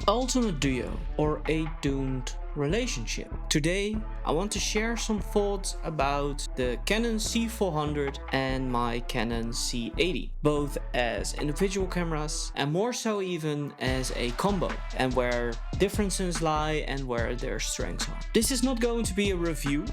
ultimate duo or a doomed relationship. Today I want to share some thoughts about the Canon C400 and my Canon C80, both as individual cameras and more so even as a combo, and where differences lie and where their strengths are. This is not going to be a review.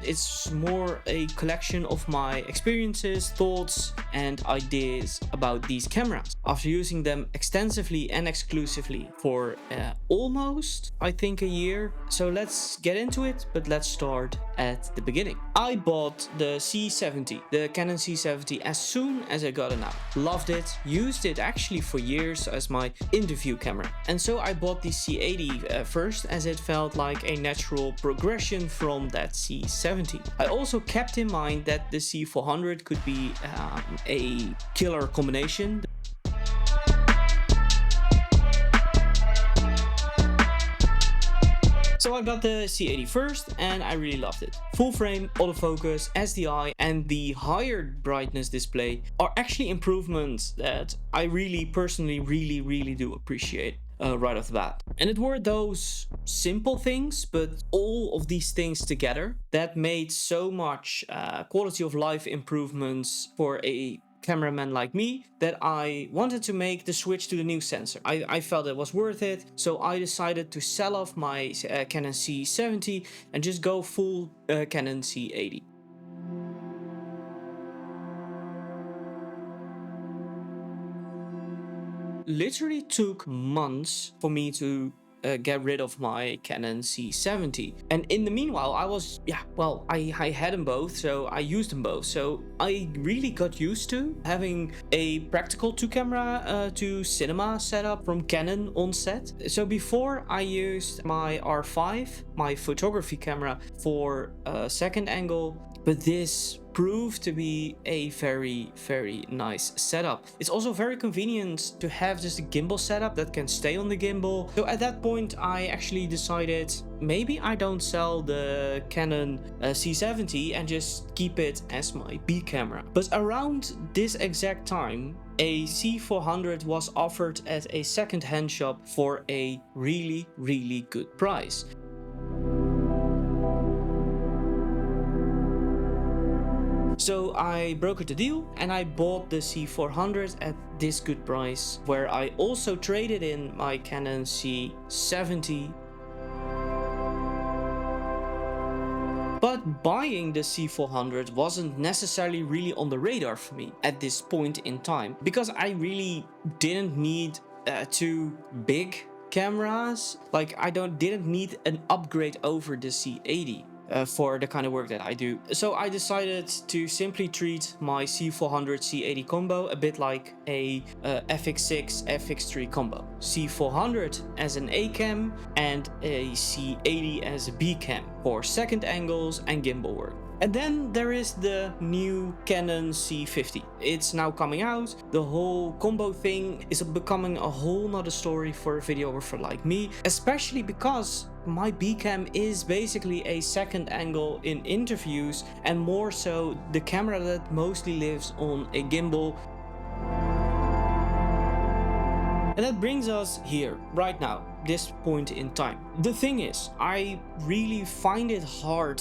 It's more a collection of my experiences, thoughts and ideas about these cameras after using them extensively and exclusively for almost, I think, a year. So let's get into it, but let's start at the beginning. I bought the C70, the Canon C70, as soon as I got it out. Loved it, used it actually for years as my interview camera. And so I bought the C80 first, as it felt like a natural progression from that C70. I also kept in mind that the C400 could be a killer combination. So I got the C80 first and I really loved it. Full frame, autofocus, SDI and the higher brightness display are actually improvements that I really personally really do appreciate. Right off the bat. And it were those simple things, but all of these things together that made so much quality of life improvements for a cameraman like me that I wanted to make the switch to the new sensor. I felt it was worth it, so I decided to sell off my Canon C70 and just go full Canon C80. Literally took months for me to get rid of my Canon C70, and in the meanwhile I had them both, so I used them both, so I really got used to having a practical 2-camera to cinema setup from Canon on set. So before I used my R5, my photography camera, for a second angle, but this proved to be a very nice setup. It's also very convenient to have just a gimbal setup that can stay on the gimbal. So at that point I actually decided maybe I don't sell the Canon C70 and just keep it as my B camera. But around this exact time a C400 was offered at a second-hand shop for a really good price. So I brokered the deal and I bought the C400 at this good price, where I also traded in my Canon C70. But buying the C400 wasn't necessarily really on the radar for me at this point in time, because I really didn't need two big cameras. Like I didn't need an upgrade over the C80. For the kind of work that I do. So I decided to simply treat my C400 C80 combo a bit like a FX6 FX3 combo. C400 as an A cam and a C80 as a B cam for second angles and gimbal work. And then there is the new Canon C50. It's now coming out. The whole combo thing is becoming a whole nother story for a videographer like me, especially because my B cam is basically a second angle in interviews, and more so the camera that mostly lives on a gimbal. And that brings us here, right now, this point in time. The thing is, I really find it hard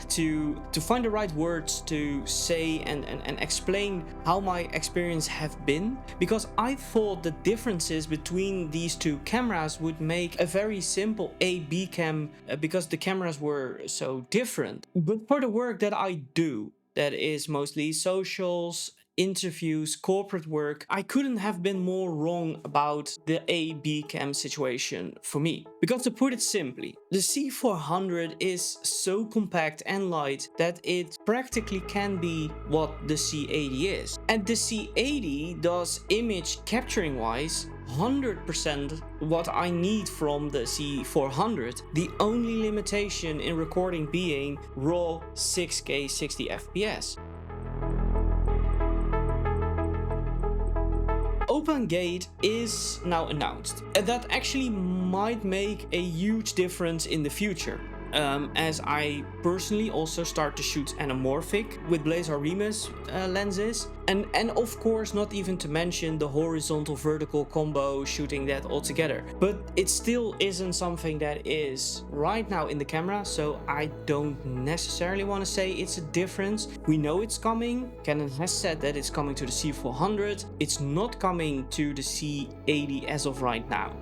to find the right words to say and explain how my experience have been, because I thought the differences between these two cameras would make a very simple A-B cam because the cameras were so different. But for the work that I do, that is mostly socials, interviews, corporate work, I couldn't have been more wrong about the A-B cam situation for me. Because to put it simply, the C400 is so compact and light that it practically can be what the C80 is. And the C80 does image capturing wise 100% what I need from the C400, the only limitation in recording being raw 6K 60 FPS. Open Gate is now announced, and that actually might make a huge difference in the future. as I personally also start to shoot anamorphic with Blazer Remus lenses, and of course not even to mention the horizontal vertical combo, shooting that all together. But it still isn't something that is right now in the camera, so I don't necessarily want to say it's a difference. We know it's coming. Canon has said that it's coming to the C400. It's not coming to the C80 as of right now.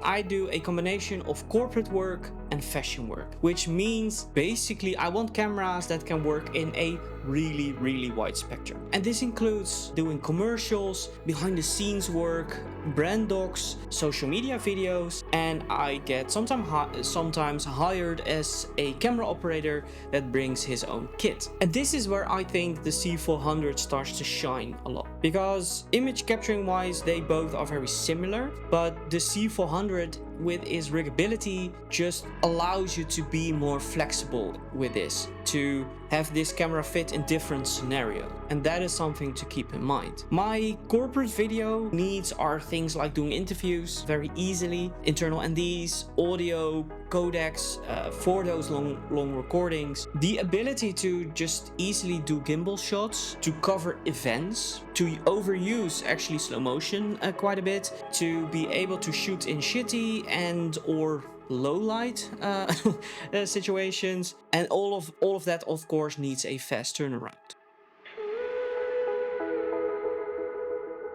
I do a combination of corporate work and fashion work, which means basically I want cameras that can work in a really wide spectrum. And this includes doing commercials, behind the scenes work, brand docs, social media videos, and I get sometimes hired as a camera operator that brings his own kit. And this is where I think the C400 starts to shine a lot, because image capturing wise they both are very similar, but the C400 with its riggability just allows you to be more flexible with this, to have this camera fit in different scenarios, and that is something to keep in mind. My corporate video needs are things like doing interviews very easily, internal NDs, audio, codecs for those long recordings, the ability to just easily do gimbal shots, to cover events, to overuse actually slow motion quite a bit, to be able to shoot in shitty and or low light situations, and all of that of course needs a fast turnaround.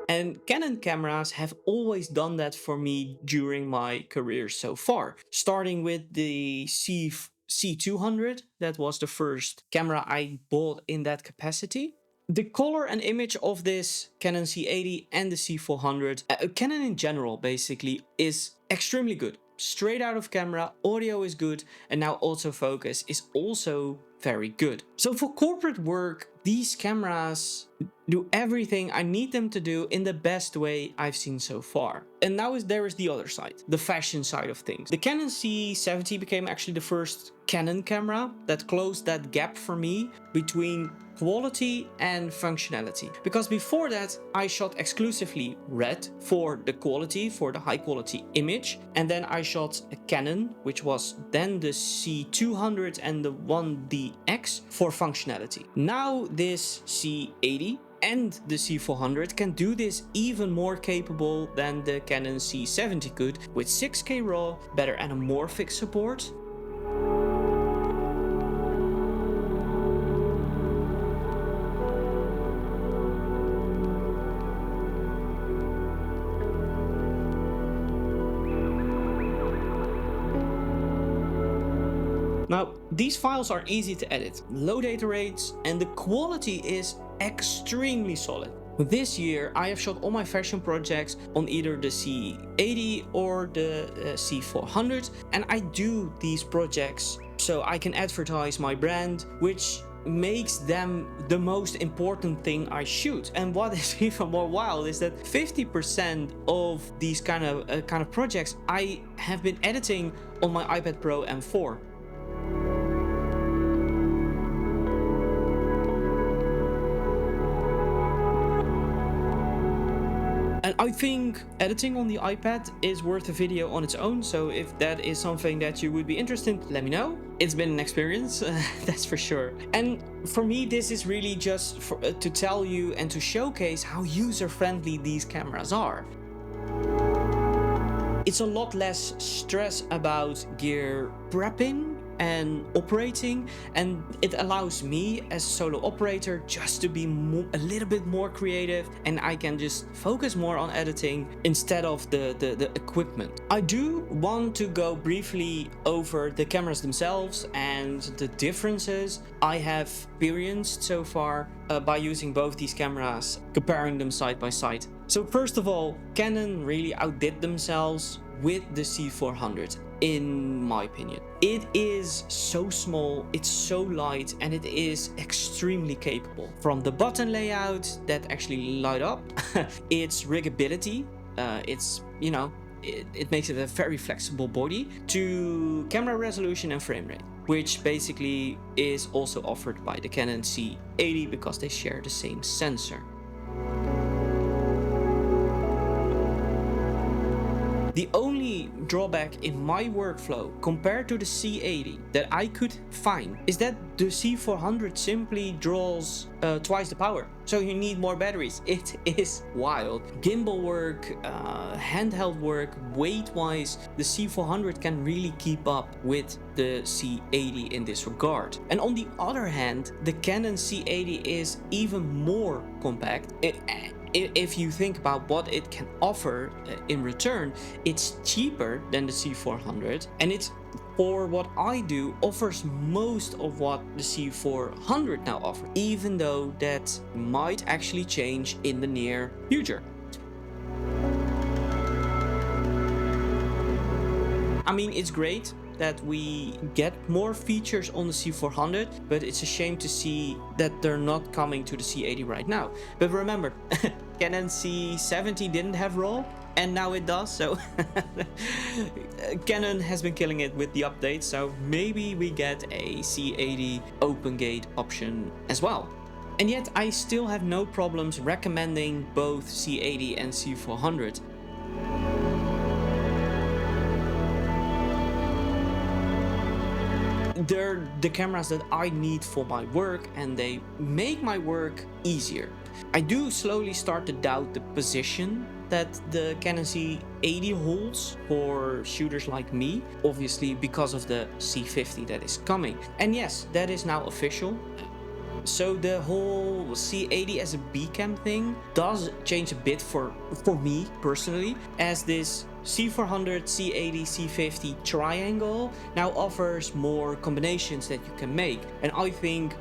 And Canon cameras have always done that for me during my career so far, starting with the C200. That was the first camera I bought in that capacity. The color and image of this Canon C80 and the C400, Canon in general basically, is extremely good. Straight out of camera, audio is good, and now autofocus is also very good. So for corporate work, these cameras do everything I need them to do in the best way I've seen so far. And now there is the other side, the fashion side of things. The Canon C70 became actually the first Canon camera that closed that gap for me between quality and functionality, because before that I shot exclusively red for the quality, for the high quality image, and then I shot a Canon, which was then the C200 and the 1DX for functionality. Now this C80 and the C400 can do this even more capable than the Canon C70 could, with 6K RAW, better anamorphic support. Now, these files are easy to edit, low data rates, and the quality is extremely solid. This year, I have shot all my fashion projects on either the C80 or the C400, and I do these projects so I can advertise my brand, which makes them the most important thing I shoot. And what is even more wild is that 50% of these kind of projects I have been editing on my iPad Pro M4. And I think editing on the iPad is worth a video on its own, so if that is something that you would be interested in, let me know. It's been an experience, that's for sure. And for me, this is really just to tell you and to showcase how user-friendly these cameras are. It's a lot less stress about gear prepping and operating, and it allows me as a solo operator just to be a little bit more creative, and I can just focus more on editing instead of the equipment. I do want to go briefly over the cameras themselves and the differences I have experienced so far by using both these cameras, comparing them side by side. So first of all, Canon really outdid themselves with the C400, in my opinion. It is so small, it's so light, and it is extremely capable. From the button layout that actually light up, its riggability, it makes it a very flexible body, to camera resolution and frame rate, which basically is also offered by the Canon C80 because they share the same sensor. The only drawback in my workflow compared to the C80 that I could find is that the C400 simply draws twice the power. So you need more batteries. It is wild. Gimbal work, handheld work, weight-wise, the C400 can really keep up with the C80 in this regard. And on the other hand, the Canon C80 is even more compact. If you think about what it can offer in return, it's cheaper than the C400, and it's, for what I do, offers most of what the C400 now offers, even though that might actually change in the near future. I mean, it's great that we get more features on the C400, but it's a shame to see that they're not coming to the C80 right now. But remember, Canon C70 didn't have RAW, and now it does, so Canon has been killing it with the updates, so maybe we get a C80 open gate option as well. And yet I still have no problems recommending both C80 and C400. They're the cameras that I need for my work, and they make my work easier. I do slowly start to doubt the position that the Canon C80 holds for shooters like me, obviously because of the C50 that is coming. And yes, that is now official. So the whole C80 as a B cam thing does change a bit for me personally, as this C400, C80, C50 triangle now offers more combinations that you can make. And I think,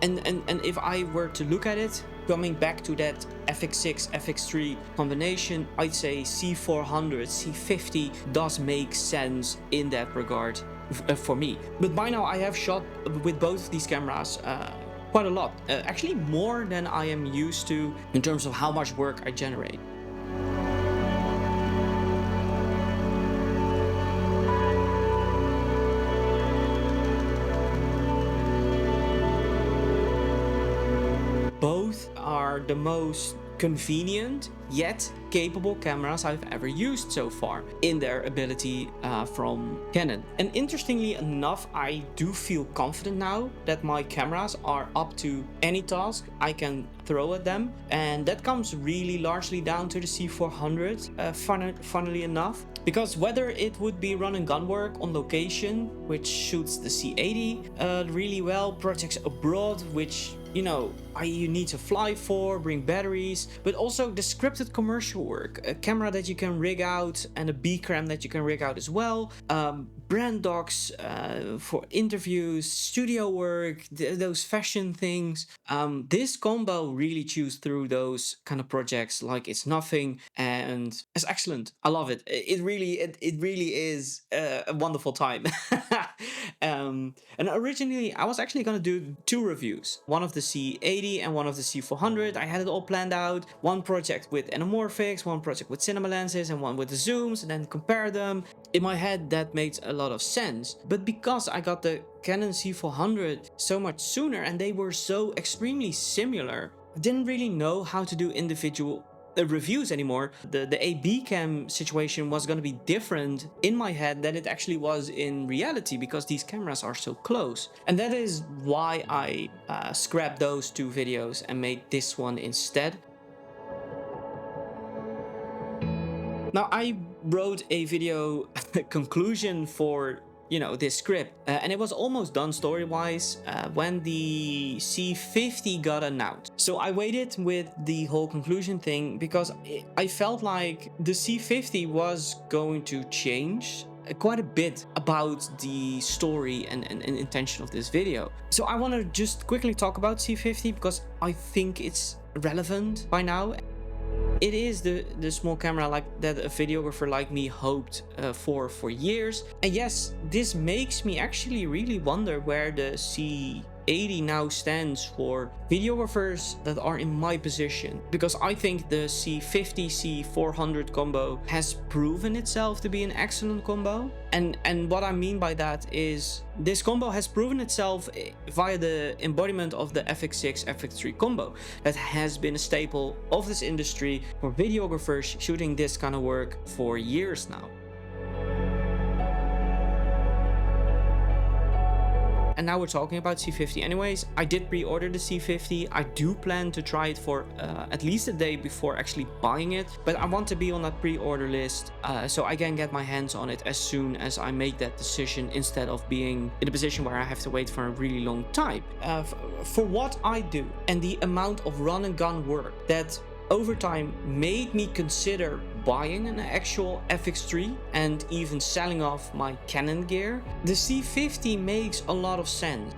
and if I were to look at it, coming back to that FX6, FX3 combination, I'd say C400, C50 does make sense in that regard for me. But by now I have shot with both of these cameras quite a lot, actually more than I am used to in terms of how much work I generate. Both are the most convenient yet capable cameras I've ever used so far in their ability from Canon. And interestingly enough, I do feel confident now that my cameras are up to any task I can throw at them, and that comes really largely down to the C400, funnily enough, because whether it would be run and gun work on location, which shoots the C80 really well, projects abroad, which you need to fly for, bring batteries, but also the scripted commercial work, a camera that you can rig out and a B cam that you can rig out as well, brand docs for interviews, studio work, those fashion things. This combo really chews through those kind of projects like it's nothing, and it's excellent. I love it. It really is a wonderful time. And originally I was actually gonna do two reviews, one of the C80 and one of the C400. I had it all planned out, one project with anamorphics, one project with cinema lenses, and one with the zooms, and then compare them. In my head that made a lot of sense, but because I got the Canon C400 so much sooner and they were so extremely similar, I didn't really know how to do individual reviews anymore. The A/B cam situation was going to be different in my head than it actually was in reality, because these cameras are so close. And that is why I scrapped those two videos and made this one instead. Now, I wrote a video conclusion for this script, and it was almost done story-wise when the C50 got announced. So I waited with the whole conclusion thing because I felt like the C50 was going to change quite a bit about the story and intention of this video. So I want to just quickly talk about C50 because I think it's relevant by now. It is the small camera like that a videographer like me hoped for years. And yes, this makes me actually really wonder where the C80 now stands for videographers that are in my position, because I think the C50 C400 combo has proven itself to be an excellent combo. And what I mean by that is this combo has proven itself via the embodiment of the FX6 FX3 combo that has been a staple of this industry for videographers shooting this kind of work for years now. And now we're talking about C50 anyways. I did pre-order the C50. I do plan to try it for at least a day before actually buying it, but I want to be on that pre-order list so I can get my hands on it as soon as I make that decision, instead of being in a position where I have to wait for a really long time. For what I do and the amount of run and gun work that over time made me consider buying an actual FX3 and even selling off my Canon gear, the C50 makes a lot of sense.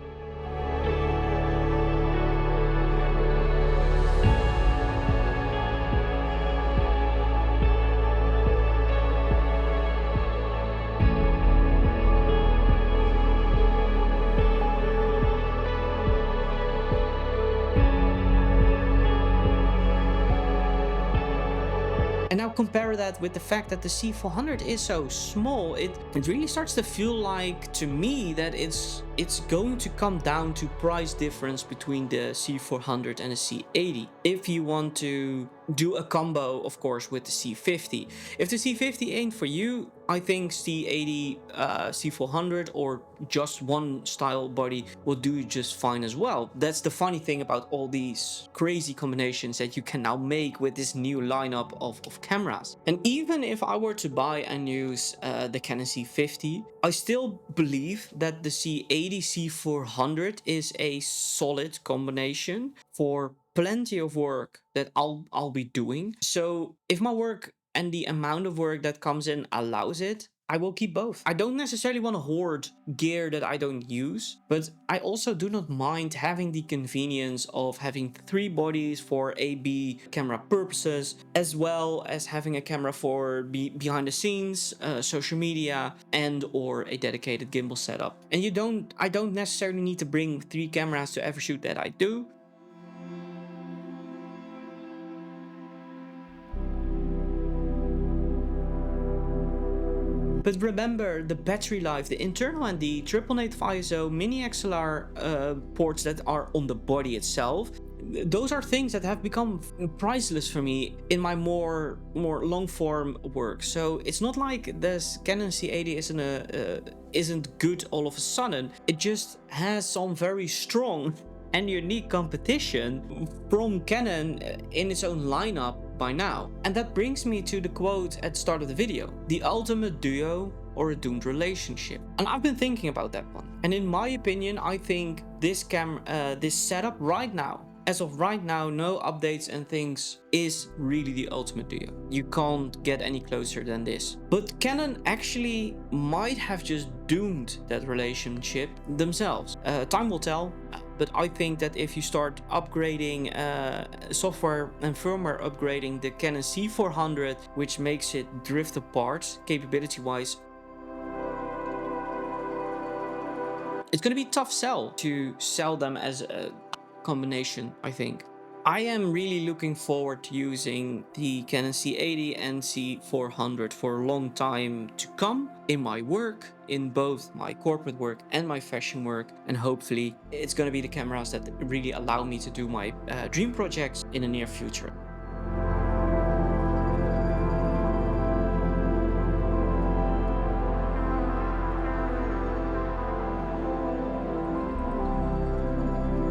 And now compare that with the fact that the C400 is so small, it really starts to feel like, to me, that it's going to come down to price difference between the C400 and the C80. If you want to do a combo, of course, with the C50. If the C50 ain't for you, I think C80, C400, or just one style body will do just fine as well. That's the funny thing about all these crazy combinations that you can now make with this new lineup of cameras. And even if I were to buy and use the Canon C50, I still believe that the C80 C400 is a solid combination for plenty of work that I'll be doing. So if my work and the amount of work that comes in allows it, I will keep both. I don't necessarily want to hoard gear that I don't use, but I also do not mind having the convenience of having 3 bodies for A/B camera purposes, as well as having a camera for behind the scenes, social media, and or a dedicated gimbal setup. And I don't necessarily need to bring 3 cameras to every shoot that I do. But remember, the battery life, the internal and the 888 ISO mini XLR ports that are on the body itself, those are things that have become priceless for me in my more long form work. So it's not like this Canon C80 isn't good all of a sudden. It just has some very strong and unique competition from Canon in its own lineup by now. And that brings me to the quote at the start of the video: the ultimate duo or a doomed relationship. And I've been thinking about that one. And in my opinion, I think this setup right now, as of right now, no updates and things, is really the ultimate duo. You can't get any closer than this. But Canon actually might have just doomed that relationship themselves. Time will tell. But I think that if you start upgrading software and firmware upgrading the Canon C400, which makes it drift apart capability-wise, it's going to be a tough sell to sell them as a combination, I think. I am really looking forward to using the Canon C80 and C400 for a long time to come in my work, in both my corporate work and my fashion work, and hopefully it's going to be the cameras that really allow me to do my dream projects in the near future.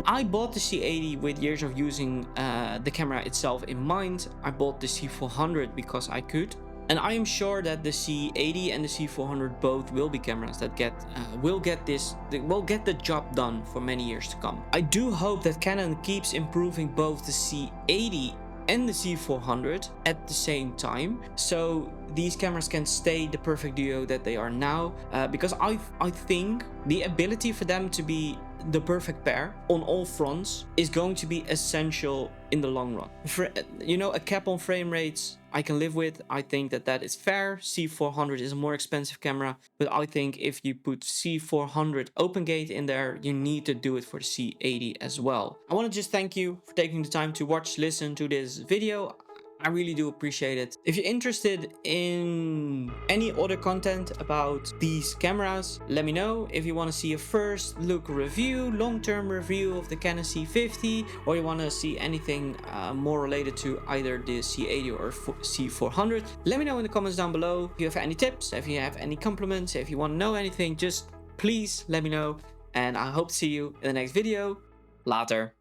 I bought the C80 with years of using the camera itself in mind. I bought the C400 because I could. And I am sure that the C80 and the C400 both will be cameras that will get the job done for many years to come. I do hope that Canon keeps improving both the C80 and the C400 at the same time, so these cameras can stay the perfect duo that they are now, because I think the ability for them to be the perfect pair on all fronts is going to be essential in the long run. You know, a cap on frame rates I can live with. I think that that is fair. C400 is a more expensive camera, but I think if you put C400 open gate in there, you need to do it for the C80 as well. I want to just thank you for taking the time to watch, listen to this video. I really do appreciate it. If you're interested in any other content about these cameras, let me know. If you want to see a first look review, long-term review of the Canon C50, or you want to see anything more related to either the C80 or C400, let me know in the comments down below. If you have any tips, if you have any compliments, if you want to know anything, just please let me know. And I hope to see you in the next video. Later.